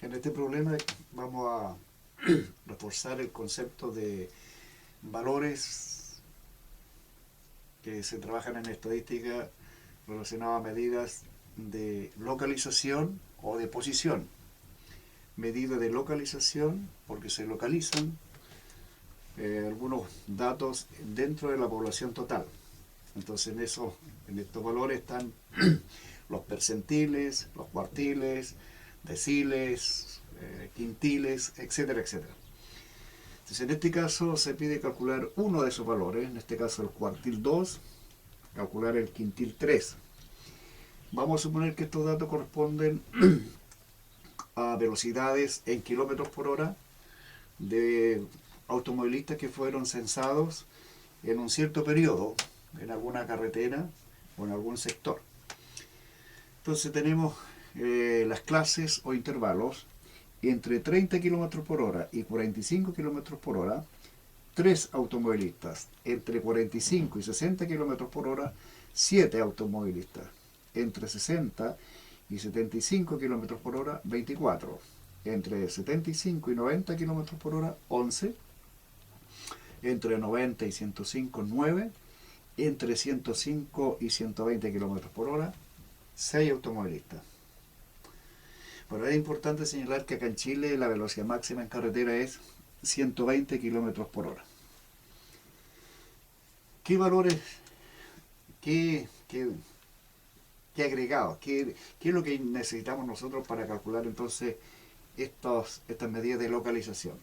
En este problema vamos a reforzar el concepto de valores que se trabajan en estadística relacionados a medidas de localización o de posición. Medida de localización porque se localizan algunos datos dentro de la población total. Entonces en estos valores están los percentiles, los cuartiles, deciles, quintiles, etcétera, etcétera. Entonces en este caso se pide calcular uno de esos valores, en este caso el cuartil 2, calcular el quintil 3. Vamos a suponer que estos datos corresponden a velocidades en kilómetros por hora de automovilistas que fueron censados en un cierto periodo, en alguna carretera o en algún sector. Entonces tenemos las clases o intervalos entre 30 km por hora y 45 km por hora, 3 automovilistas, entre 45 y 60 km por hora, 7 automovilistas, entre 60 y 75 km por hora, 24, entre 75 y 90 km por hora, 11, entre 90 y 105, 9, entre 105 y 120 km por hora, 6 automovilistas. Bueno, es importante señalar que acá en Chile la velocidad máxima en carretera es 120 km por hora. ¿Qué valores, qué agregados, qué es lo que necesitamos nosotros para calcular entonces estas medidas de localización?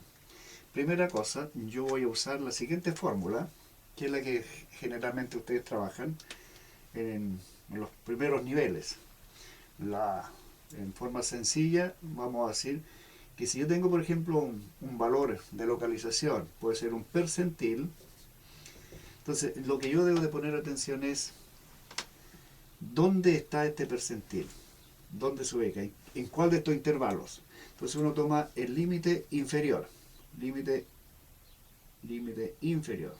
Primera cosa, yo voy a usar la siguiente fórmula, que es la que generalmente ustedes trabajan en los primeros niveles. En forma sencilla vamos a decir que si yo tengo por ejemplo un valor de localización, puede ser un percentil, entonces lo que yo debo de poner atención es dónde está este percentil, dónde se ubica, en cuál de estos intervalos. Entonces uno toma el límite inferior, límite inferior.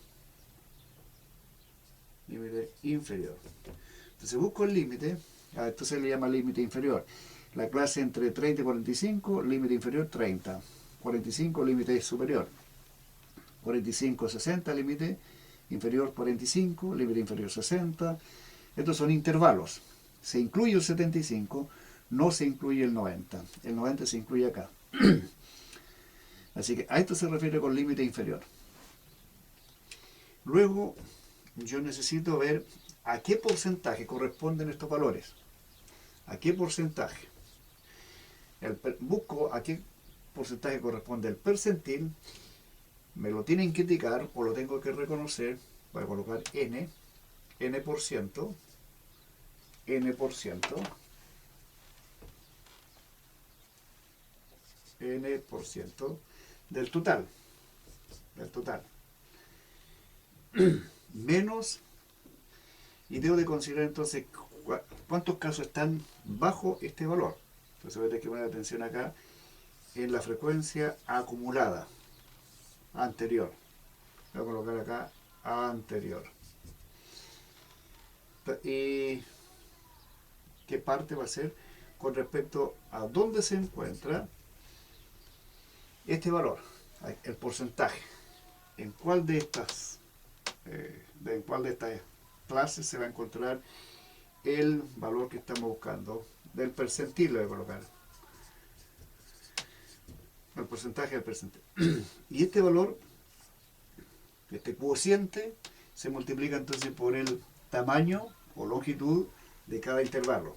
Entonces busco el límite, a esto se le llama límite inferior. La clase entre 30 y 45, límite inferior 30. 45, límite superior. 45, 60, límite inferior 45, límite inferior 60. Estos son intervalos. Se incluye el 75, no se incluye el 90. El 90 se incluye acá. Así que a esto se refiere con límite inferior. Luego yo necesito ver a qué porcentaje corresponden estos valores. ¿A qué porcentaje? Busco a qué porcentaje corresponde el percentil, me lo tienen que indicar o lo tengo que reconocer. Voy a colocar n por ciento, n por ciento del total, menos, y debo de considerar entonces cuántos casos están bajo este valor. Entonces voy a tener que poner atención acá en la frecuencia acumulada anterior. Voy a colocar acá anterior. ¿Y qué parte va a ser con respecto a dónde se encuentra este valor? El porcentaje. ¿En cuál de estas clases se va a encontrar el valor que estamos buscando? Del percentil lo voy a colocar. El porcentaje del percentil. Y este valor, este cociente, se multiplica entonces por el tamaño o longitud de cada intervalo.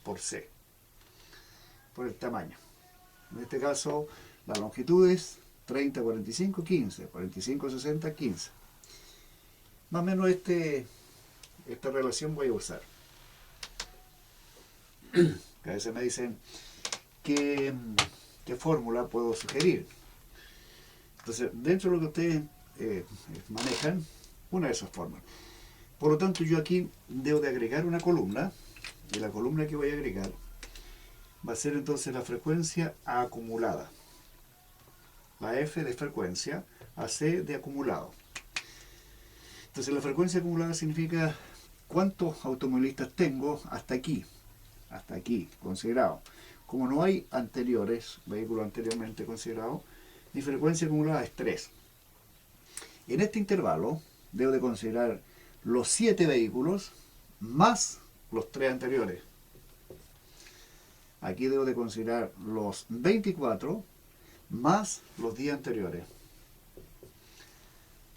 Por C. Por el tamaño. En este caso, la longitud es 30, 45, 15. 45, 60, 15. Más o menos esta relación voy a usar. Que a veces me dicen qué fórmula puedo sugerir. Entonces, dentro de lo que ustedes manejan, una de esas fórmulas. Por lo tanto, yo aquí debo de agregar una columna, y la columna que voy a agregar va a ser entonces la frecuencia acumulada. La F de frecuencia, a C de acumulado. Entonces, la frecuencia acumulada significa cuántos automovilistas tengo hasta aquí, hasta aquí, considerado. Como no hay anteriores, vehículos anteriormente considerados, mi frecuencia acumulada es 3. En este intervalo debo de considerar los 7 vehículos más los 3 anteriores. Aquí debo de considerar los 24 más los 10 anteriores.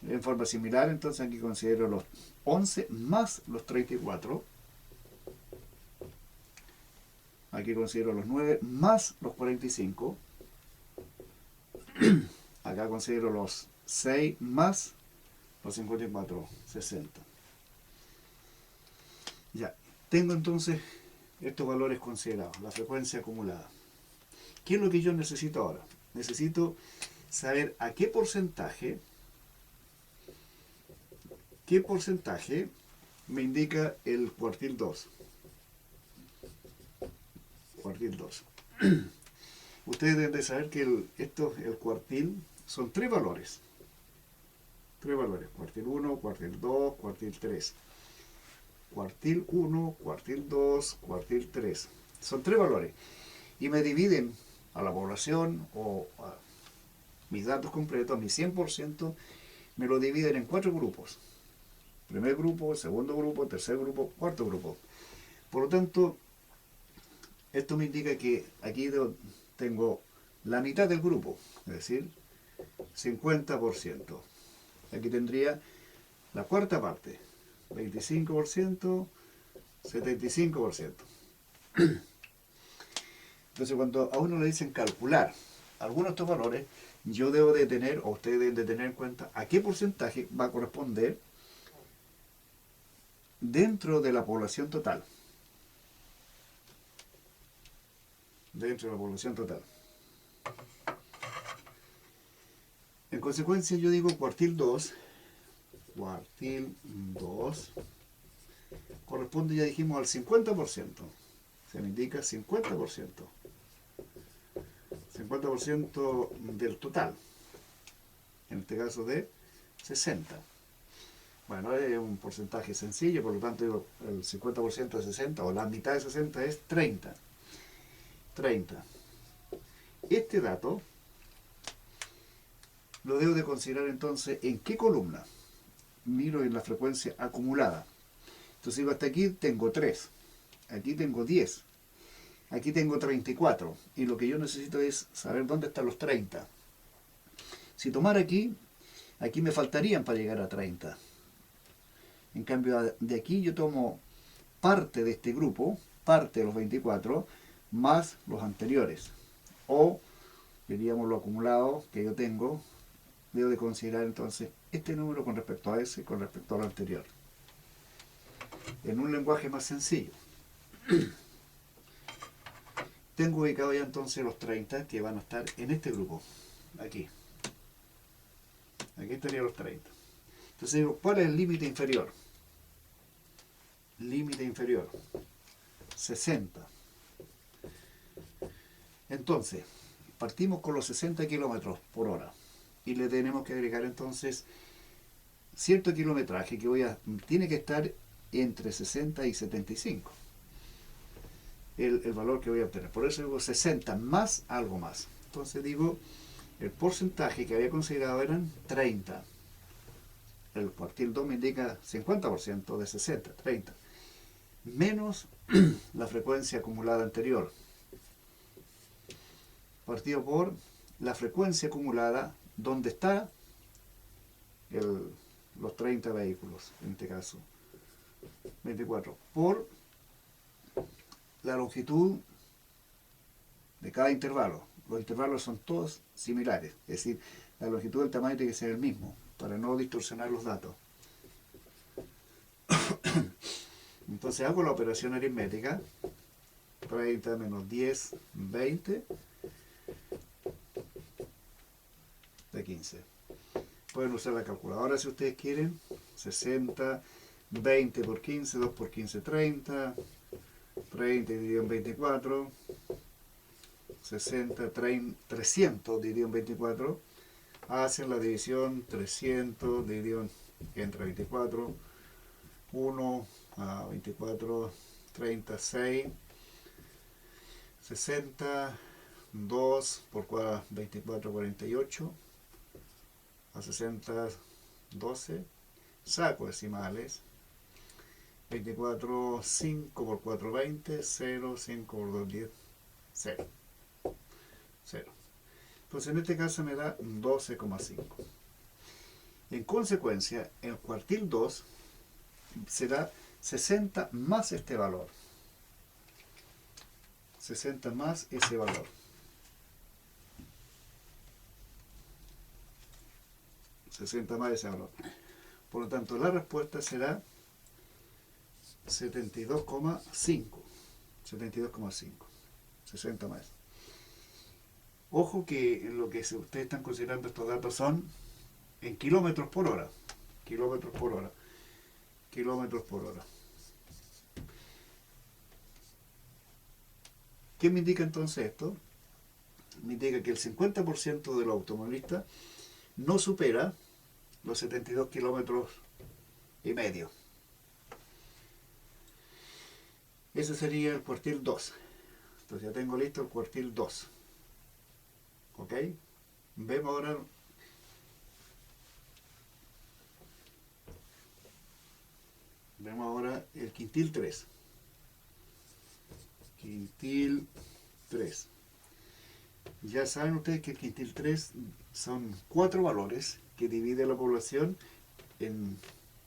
En forma similar, entonces aquí considero los 11 más los 34. Aquí considero los 9 más los 45. Acá considero los 6 más los 54, 60. Ya, tengo entonces estos valores considerados, la frecuencia acumulada. ¿Qué es lo que yo necesito ahora? Necesito saber a qué porcentaje me indica el cuartil 2. Cuartil 2. Ustedes deben de saber que el cuartil son 3 valores. 3 valores. Cuartil 1, cuartil 2, cuartil 3. Cuartil 1, cuartil 2, cuartil 3. Son 3 valores. Y me dividen a la población o a mis datos completos, mi 100%, me lo dividen en 4 grupos. Primer grupo, segundo grupo, tercer grupo, cuarto grupo. Por lo tanto, esto me indica que aquí tengo la mitad del grupo, es decir, 50%. Aquí tendría la cuarta parte, 25%, 75%. Entonces, cuando a uno le dicen calcular algunos de estos valores, yo debo de tener, o ustedes deben de tener en cuenta, a qué porcentaje va a corresponder dentro de la población total. Dentro de la población total. En consecuencia, yo digo cuartil 2 corresponde, ya dijimos, al 50%. Se me indica 50%. 50% del total. En este caso de 60. Bueno, es un porcentaje sencillo, por lo tanto digo, el 50% de 60 o la mitad de 60 es 30. 30. Este dato lo debo de considerar entonces en qué columna. Miro en la frecuencia acumulada. Entonces digo, hasta aquí tengo 3, aquí tengo 10, aquí tengo 34. Y lo que yo necesito es saber dónde están los 30. Si tomara aquí me faltarían para llegar a 30. En cambio, de aquí yo tomo parte de este grupo, parte de los 24, más los anteriores. O, diríamos, lo acumulado que yo tengo, debo de considerar entonces este número con respecto a ese, con respecto al anterior. En un lenguaje más sencillo. Tengo ubicado ya entonces los 30 que van a estar en este grupo, aquí. Aquí estarían los 30. Entonces digo, ¿cuál es el límite inferior? Límite inferior, 60. Entonces, partimos con los 60 kilómetros por hora y le tenemos que agregar entonces cierto kilometraje que tiene que estar entre 60 y 75. El valor que voy a obtener. Por eso digo 60 más algo más. Entonces digo, el porcentaje que había considerado eran 30. El cuartil 2 me indica 50% de 60, 30. Menos la frecuencia acumulada anterior. Partido por la frecuencia acumulada donde está los 30 vehículos, en este caso 24, por la longitud de cada intervalo. Los intervalos son todos similares, es decir, la longitud del tamaño tiene que ser el mismo, para no distorsionar los datos. Entonces hago la operación aritmética, 30 menos 10, 20, de 15. Pueden usar la calculadora si ustedes quieren, 60, 20 por 15, 2 por 15, 30, 30 dividido en 24, 60, 300 dividido en 24, hacen la división 300 dividido entre 24, 1 a 24, 36, 62 por 24, 48, a 60, 12, saco decimales, 24, 5 por 4, 20, 0, 5 por 2, 10, 0, 0. Entonces en este caso me da 12,5. En consecuencia, el cuartil 2 será 60 más este valor. 60 más ese valor. Por lo tanto, la respuesta será 72,5. 72,5. 60 más. Ojo que lo que ustedes están considerando estos datos son en kilómetros por hora. Kilómetros por hora. Kilómetros por hora. ¿Qué me indica entonces esto? Me indica que el 50% de los automovilistas no supera los 72 kilómetros y medio. Ese sería el cuartil 2. Entonces ya tengo listo el cuartil 2. ¿Ok? Vemos ahora el quintil 3. Quintil 3. Ya saben ustedes que el quintil 3 son 4 valores que divide la población en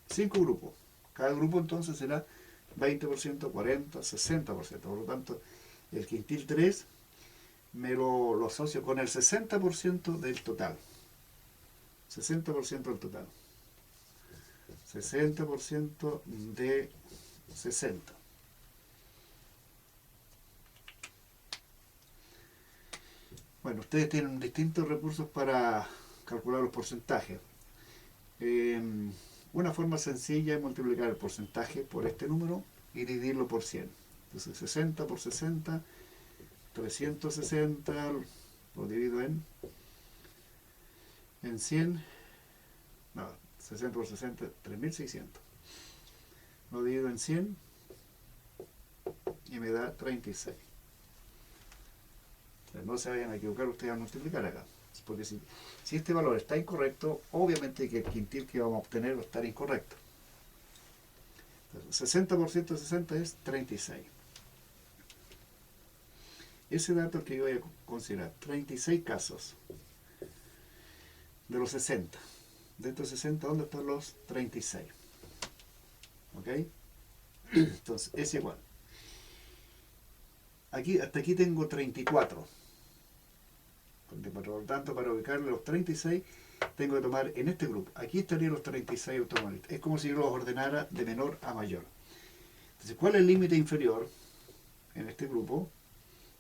5 grupos. Cada grupo entonces será 20%, 40%, 60%. Por lo tanto, el quintil 3 me lo asocio con el 60% del total. 60% del total. 60% de 60. Bueno, ustedes tienen distintos recursos para calcular los porcentajes. Una forma sencilla es multiplicar el porcentaje por este número y dividirlo por 100. Entonces 60 por 60, 360, lo divido en 100, no, 60 por 60, 3600. Lo divido en 100 y me da 36. No se vayan a equivocar ustedes al multiplicar acá, porque si este valor está incorrecto, obviamente que el quintil que vamos a obtener va a estar incorrecto. Entonces, 60% de 60 es 36. Ese dato que yo voy a considerar, 36 casos de los 60. De estos 60, ¿dónde están los 36? ¿Ok? Entonces, es igual. Hasta aquí tengo 34. Por lo tanto, para ubicarle los 36, tengo que tomar en este grupo. Aquí estarían los 36 automovilistas. Es como si yo los ordenara de menor a mayor. Entonces, ¿cuál es el límite inferior en este grupo?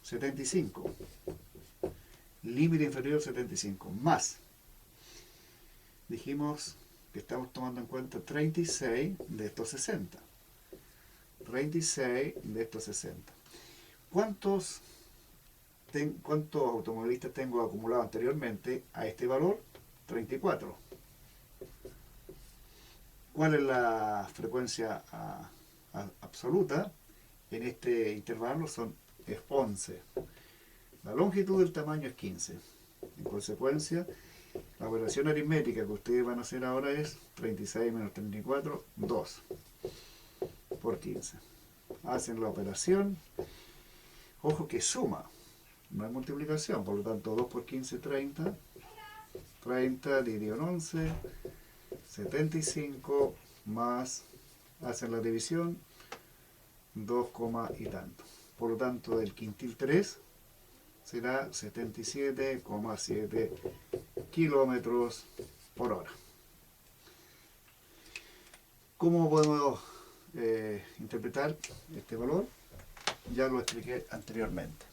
75. Límite inferior 75. Más. Dijimos que estamos tomando en cuenta 36 de estos 60. 36 de estos 60. ¿Cuántos automovilistas tengo acumulados anteriormente a este valor? 34. ¿Cuál es la frecuencia absoluta en este intervalo? Es 11. La longitud del tamaño es 15. En consecuencia, la operación aritmética que ustedes van a hacer ahora es 36 menos 34, 2 por 15. Hacen la operación. Ojo que suma, no hay multiplicación, por lo tanto 2 por 15, 30. 30 dividido en 11, 75 más, hacen la división, 2, y tanto. Por lo tanto, el quintil 3 será 77,7 kilómetros por hora. ¿Cómo podemos interpretar este valor? Ya lo expliqué anteriormente.